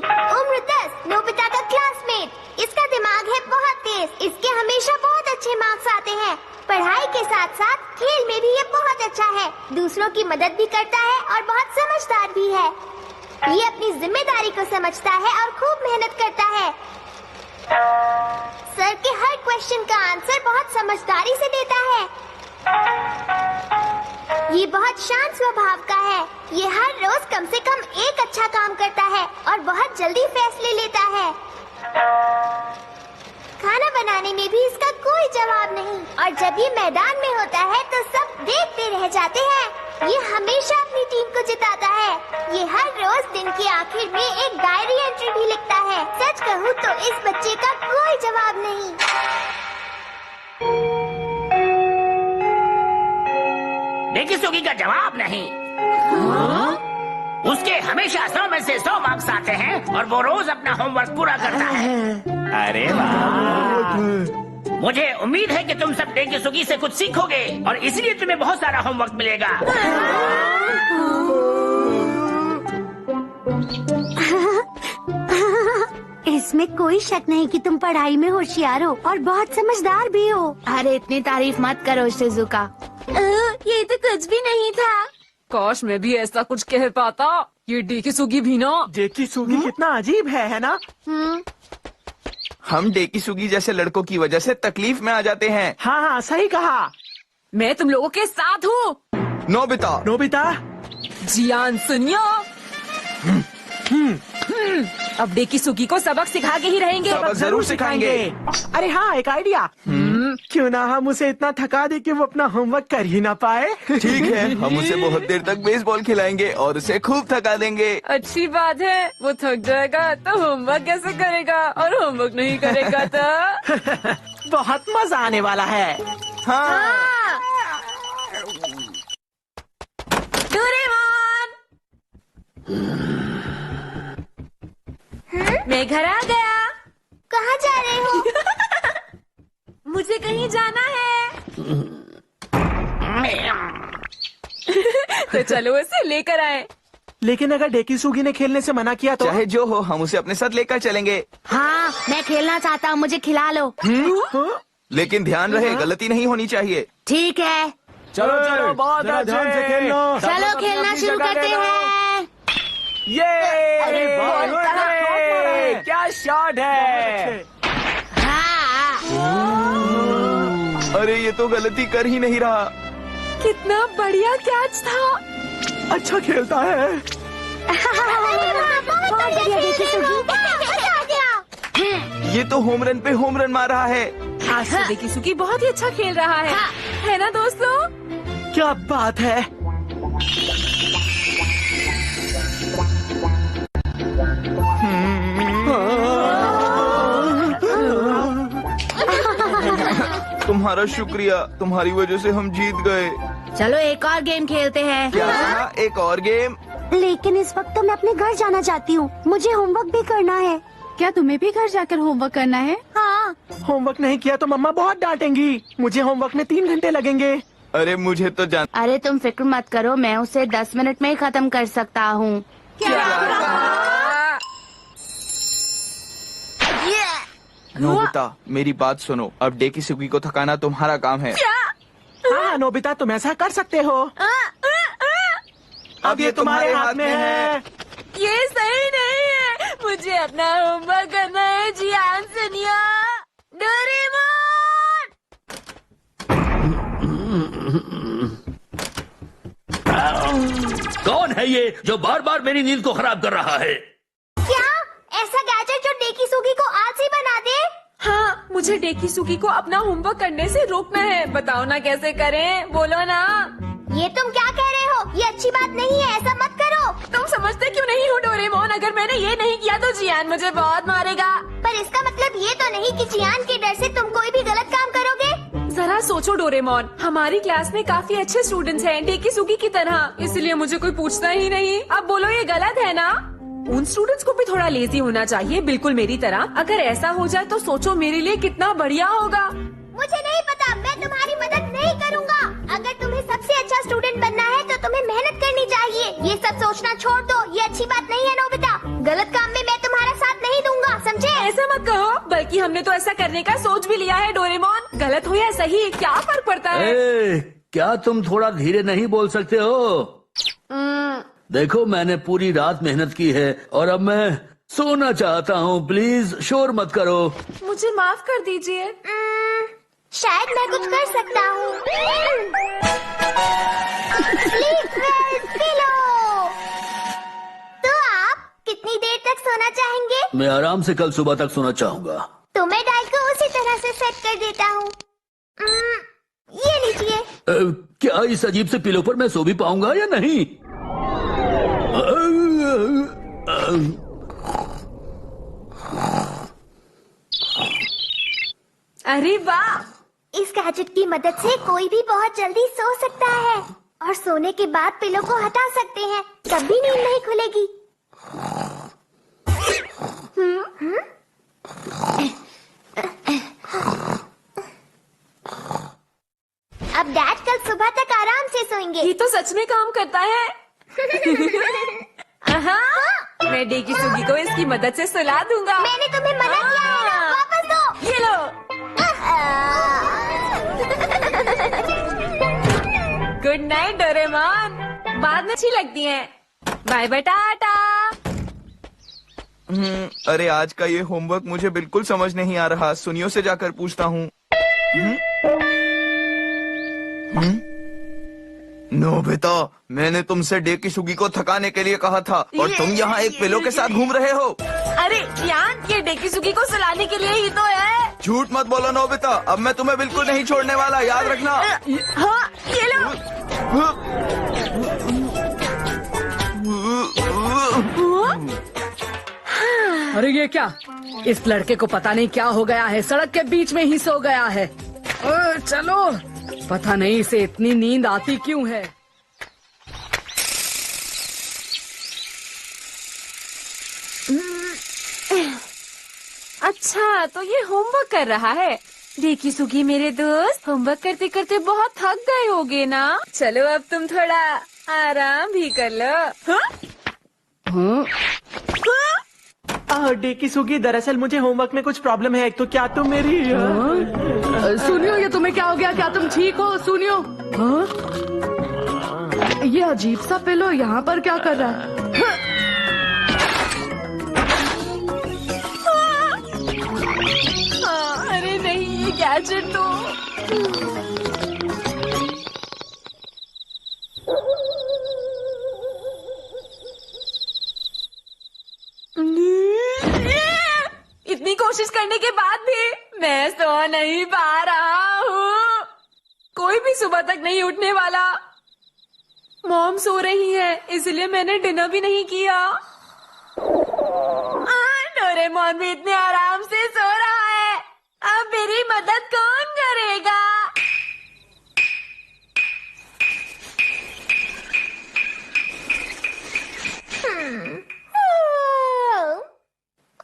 उम्र 10, नोबिता का क्लासमेट। इसका दिमाग है बहुत तेज, इसके हमेशा बहुत अच्छे मार्क्स आते हैं। पढ़ाई के साथ साथ खेल में भी ये बहुत अच्छा है, दूसरों की मदद भी करता है और बहुत समझदार भी है। ये अपनी जिम्मेदारी को समझता है और खूब मेहनत करता है। सर के हर क्वेश्चन का आंसर बहुत समझदारी से देता है। ये बहुत शांत स्वभाव का है। ये हर रोज कम से कम एक अच्छा काम करता है और बहुत जल्दी फैसले लेता है। खाना बनाने में भी इसका कोई जवाब नहीं, और जब ये मैदान में होता है तो सब देखते रह जाते हैं। ये हमेशा अपनी टीम को जिताता है। ये हर रोज दिन के आखिर में एक डायरी एंट्री भी लिखता है। सच कहूँ तो इस बच्चे का कोई जवाब नहीं। डेकिसुगी का जवाब नहीं। उसके हमेशा 100 में से 100 मार्क्स आते हैं और वो रोज अपना होमवर्क पूरा करता है। अरे वाह! मुझे उम्मीद है कि तुम सब डेकिसुगी से कुछ सीखोगे और इसलिए तुम्हें बहुत सारा होमवर्क मिलेगा। इसमें कोई शक नहीं कि तुम पढ़ाई में होशियार हो और बहुत समझदार भी हो। अरे इतनी तारीफ मत करो शिजुका। ये तो कुछ भी नहीं था। काश मैं भी ऐसा कुछ कह पाता। ये डेकिसुगी भी ना। डेकिसुगी कितना अजीब है ना? हम डेकिसुगी जैसे लड़कों की वजह से तकलीफ में आ जाते हैं। हाँ हाँ सही कहा। मैं तुम लोगों के साथ हूँ। नोबिता, नोबिता, जियान सुनियो। अब डेकिसुगी को सबक सिखा के ही रहेंगे। सबक जरूर सिखाएंगे। अरे हाँ, एक आइडिया। क्यों ना हम उसे इतना थका दे कि वो अपना होमवर्क कर ही ना पाए। ठीक है, हम उसे बहुत देर तक बेसबॉल खिलाएंगे और उसे खूब थका देंगे। अच्छी बात है। वो थक जाएगा तो होमवर्क कैसे करेगा, और होमवर्क नहीं करेगा तो बहुत मजा आने वाला है। हाँ। डोरेमोन, मैं घर आ गया। कहाँ जा रहे हो? मुझे कहीं जाना है। तो चलो उसे लेकर आए। लेकिन अगर डेकिसुगी ने खेलने से मना किया तो? चाहे जो हो, हम उसे अपने साथ लेकर चलेंगे। हाँ, मैं खेलना चाहता हूँ, मुझे खिला लो। लेकिन ध्यान रहे, गलती नहीं होनी चाहिए। ठीक है, चलो चलो, बहुत ध्यान से खेलो। चलो खेलना शुरू करते हैं। ये अरे अरे, क्या शॉट है। हाँ। अरे ये तो गलती कर ही नहीं रहा। कितना बढ़िया कैच था। अच्छा खेलता है। ये तो होम रन पे होम रन मार रहा है। आज तो डेकिसुगी बहुत ही अच्छा खेल रहा है ना दोस्तों? क्या बात है। तुम्हारा शुक्रिया, तुम्हारी वजह से हम जीत गए। चलो एक और गेम खेलते हैं। क्या कहा? एक और गेम? लेकिन इस वक्त तो मैं अपने घर जाना चाहती हूँ। मुझे होमवर्क भी करना है। क्या तुम्हें भी घर जाकर होमवर्क करना है? हाँ। होमवर्क नहीं किया तो मम्मा बहुत डांटेंगी। मुझे होमवर्क में 3 घंटे लगेंगे। अरे मुझे तो जान। अरे तुम फिक्र मत करो, मैं उसे 10 मिनट में ही खत्म कर सकता हूँ। नोबिता, मेरी बात सुनो। अब डेकिसुगी को थकाना तुम्हारा काम है। हाँ नोबिता, तुम ऐसा कर सकते हो। अब ये तुम्हारे हाथ में है। ये सही नहीं है। मुझे अपना होमवर्क करना है। जियान सुनियो। डोरेमोन, कौन है ये जो बार बार मेरी नींद को खराब कर रहा है? क्या ऐसा गैजेट जो डेकिसुगी को आलसी बना दे? हाँ, मुझे डेकिसुगी को अपना होमवर्क करने से रोकना है। बताओ ना कैसे करें, बोलो ना। ये तुम क्या कह रहे हो? ये अच्छी बात नहीं है, ऐसा मत करो। तुम समझते क्यों नहीं हो डोरेमोन? अगर मैंने ये नहीं किया तो जियान मुझे बहुत मारेगा। पर इसका मतलब ये तो नहीं कि जियान के डर से तुम कोई भी गलत काम करोगे। जरा सोचो डोरेमोन, हमारी क्लास में काफी अच्छे स्टूडेंट्स हैं डेकिसुगी की तरह, इसलिए मुझे कोई पूछता ही नहीं। अब बोलो ये गलत है ना? उन स्टूडेंट्स को भी थोड़ा लेजी होना चाहिए, बिल्कुल मेरी तरह। अगर ऐसा हो जाए तो सोचो मेरे लिए कितना बढ़िया होगा। मुझे नहीं पता, मैं तुम्हारी मदद नहीं करूँगा। अगर तुम्हें सबसे अच्छा स्टूडेंट बनना है तो तुम्हें मेहनत करनी चाहिए। ये सब सोचना छोड़ दो, ये अच्छी बात नहीं है नोबिता। गलत काम में मैं तुम्हारी बल्कि हमने तो ऐसा करने का सोच भी लिया है डोरेमोन। गलत हो या सही क्या फर्क पड़ता है? क्या तुम थोड़ा धीरे नहीं बोल सकते हो? देखो मैंने पूरी रात मेहनत की है और अब मैं सोना चाहता हूँ। प्लीज शोर मत करो। मुझे माफ कर दीजिए। शायद मैं कुछ कर सकता हूँ। तो आप कितनी देर तक सोना चाहेंगे? मैं आराम से कल सुबह तक सोना चाहूँगा। तो मैं डायल को उसी तरह से सेट कर देता हूँ। ये लीजिए। क्या इस अजीब से पिलो पर मैं सो भी पाऊंगा या नहीं? अरे वाह! इस गैजेट की मदद से कोई भी बहुत जल्दी सो सकता है और सोने के बाद पिलो को हटा सकते हैं, तब भी नींद नहीं खुलेगी। अब डैड कल सुबह तक आराम से सोएंगे। ये तो सच में काम करता है। मैं डेकिसुगी को इसकी मदद से सुला दूंगा। मैंने तुम्हें मना किया है ना, वापस दो। ये लो। Good night Doraemon. बाद में अच्छी लगती हैं। Bye bye tata. अरे आज का ये होमवर्क मुझे बिल्कुल समझ नहीं आ रहा। सुनियो से जाकर पूछता हूँ। नोबिता, मैंने तुमसे डेकिसुगी को थकाने के लिए कहा था और तुम यहाँ एक पिलो के साथ घूम रहे हो। अरे यान, ये डेकिसुगी को सुलाने के लिए ही तो है। झूठ मत बोलो नोबिता, अब मैं तुम्हें बिल्कुल नहीं छोड़ने वाला, याद रखना। हाँ, ये लो। अरे ये क्या? इस लड़के को पता नहीं क्या हो गया है, सड़क के बीच में ही सो गया है। चलो, पता नहीं इसे इतनी नींद आती क्यों है। अच्छा, तो ये होमवर्क कर रहा है। डेकिसुगी मेरे दोस्त, होमवर्क करते करते बहुत थक गए होगे ना? चलो अब तुम थोड़ा आराम भी कर लो। डेकिसुगी, दरअसल मुझे होमवर्क में कुछ प्रॉब्लम है। तो क्या तुम मेरी सुनियो, ये तुम्हें क्या हो गया? क्या तुम ठीक हो? सुनियो, ये अजीब सा पिलो यहाँ पर क्या कर रहा है? अरे नहीं, ये गैजेट तो इतनी कोशिश करने के बाद भी मैं सो नहीं पा रहा हूँ। कोई भी सुबह तक नहीं उठने वाला। मॉम सो रही है, इसलिए मैंने डिनर भी नहीं किया। डोरेमोन भी इतने आराम से सो रहा है। अब मेरी मदद कौन करेगा?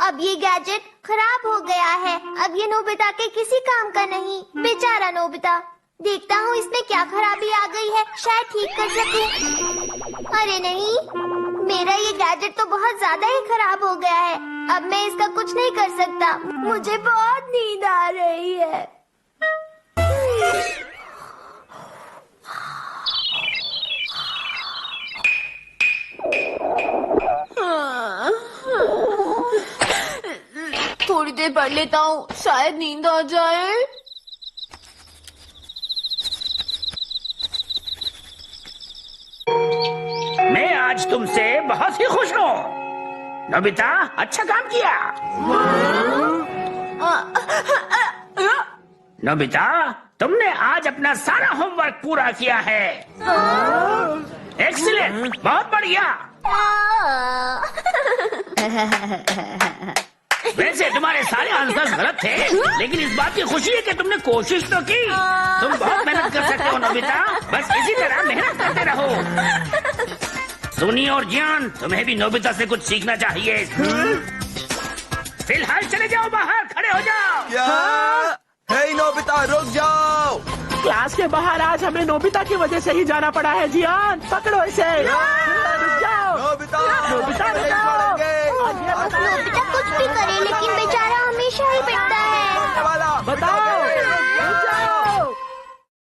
अब ये गैजेट खराब हो गया है। अब ये नोबिता के किसी काम का नहीं। बेचारा नोबिता। देखता हूँ इसमें क्या खराबी आ गई है, शायद ठीक कर सकूं। अरे नहीं, मेरा ये गैजेट तो बहुत ज्यादा ही खराब हो गया है। अब मैं इसका कुछ नहीं कर सकता। मुझे बहुत नींद आ रही है। थोड़ी देर पढ़ लेता हूँ, शायद नींद आ जाए। मैं आज तुमसे बहुत ही खुश हूँ। नोबिता, अच्छा काम किया। नोबिता, तुमने आज अपना सारा होमवर्क पूरा किया है। एक्सीलेंट, बहुत बढ़िया। वैसे तुम्हारे सारे आंसर्स गलत थे, लेकिन इस बात की खुशी है कि तुमने कोशिश तो की। तुम बहुत मेहनत कर सकते हो नोबिता, बस इसी तरह मेहनत करते रहो। सुनी और जियान, तुम्हें भी नोबिता से कुछ सीखना चाहिए। फिलहाल चले जाओ बाहर, खड़े हो जाओ। हे नोबिता, रुक जाओ। क्लास के बाहर आज हमें नोबिता की वजह से ही जाना पड़ा है। जियान, पकड़ो इसे। रुक जाओ। नोबिता, नोबिता, नहीं छोड़ेंगे। नोबिता कुछ भी करे,